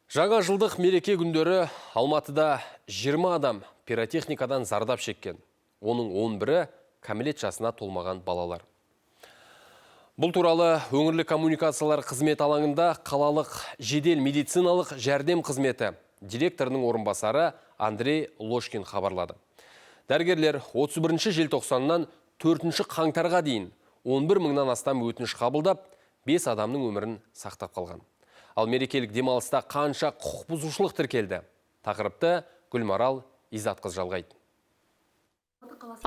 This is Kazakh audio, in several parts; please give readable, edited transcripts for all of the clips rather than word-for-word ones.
Жаңа жылдық мереке күндері Алматыда 20 адам пиротехникадан зардап шеккен. Оның 11-і кәмелет жасына толмаған балалар. Бұл туралы өңірлік коммуникациялар қызмет алаңында қалалық жедел медициналық жәрдем қызметі директорының орынбасары Андрей Лошкин хабарлады. Дәрігерлер 31 желтоқсаннан 4 қаңтарға дейін 11 мыңнан астам өтініш қабылдап, 5 адамның өмірін сақтап қалған. Ал мерекелік демалыста қанша құқық бұзушылық тіркелді? Тақырыпты Гүлмарал Изатқыз жалғайды.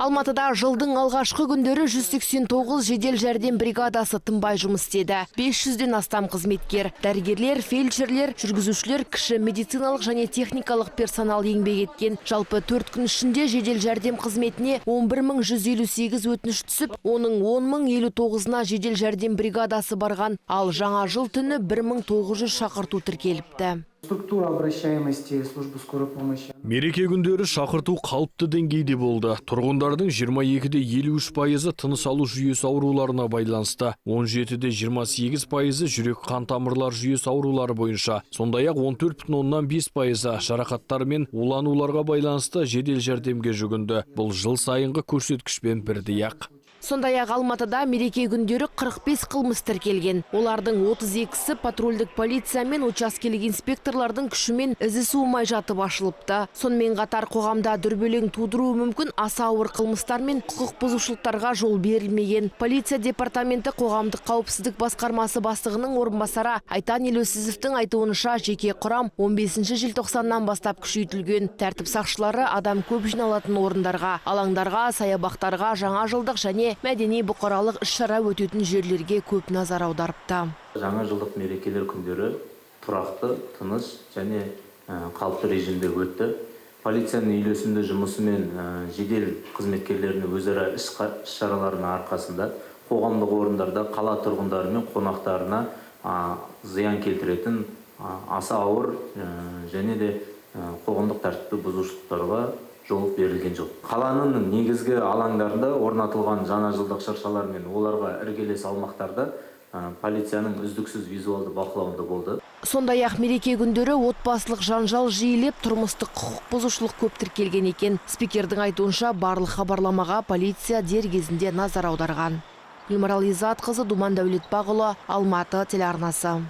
Алматыда жылдың алғашқы күндері 189 жедел жәрдем бригадасы тынбай жұмыс істеді. 500-ден астам қызметкер, дәрігерлер, фельдшерлер, жүргізушілер, кіші медициналық және техникалық персонал еңбек еткен. Жалпы 4 күн ішінде жедел жәрдем қызметіне 11.158 өтініш түсіп, оның 10.059-на жедел жәрдем бригадасы барған, ал жаңа жыл түні 1900 шақырту тіркеліпті. Структура обращаемости службы скорой помощи. Мереке күндері шақырту қалыпты деңгейде болды. Тұрғындардың 22-53% тыныс алу жүйесі ауруларына байланысты, 17-28% жүрек қан тамырлар жүйесі аурулары бойынша, сондай-ақ 14,5% жарақаттар мен улануларға байланысты жедел жәрдемге жүгінді. Бұл жыл сайынғы көрсеткішпен бірдей-ақ. Сондай-ақ Алматыда мереке күндері 45 қылмыс тіркелген. Олардың 32-сі патрульдік полиция мен учаскелік инспекторлардың күшімен ізі суымай жатып ашылыпты. Сонымен қатар қоғамда дүрбелең тудыруы мүмкін аса ауыр қылмыстар мен құқық бұзушылықтарға жол берілмеген. Полиция департаменті қоғамдық қауіпсіздік басқармасы бастығының орынбасары Айтан Елеусізовтің айтуынша жеке құрам 15 желтоқсаннан бастап күшейтілген. Тәртіп сақшылары адам көп жиналатын орындарға, алаңдарға, саябақтарға, жаңа жылдық және мәдени бұқаралық іс-шара өтетін жерлерге көп назар аударыпты. Жаңа жылдық мерекелер күндері тұрақты, тыныш және қалыпты режимде өтті. Полицияның үйлесімді жұмысымен жедел қызметкерлерінің өзара іс-шараларының арқасында қоғамдық орындарда қала тұрғындары мен қонақтарына зиян келтіретін аса ауыр және де қоғамдық тәртіпті бұзушылықтарға жол берілген жоқ. Қаланың негізгі алаңдарында орнатылған жаңа жылдық шыршалар мен оларға іргелес аумақтарда полицияның үздіксіз визуалды бақылауында болды. Сондай-ақ мереке күндері отбасылық жанжал жиілеп, тұрмыстық құқық бұзушылық көп тіркелген екен. Спикердің айтуынша барлық хабарламаға полиция дер кезінде назар аударған. Гүлмарал Изатқызы, Думан Дәулетбақұлы, Алматы телеарнасы.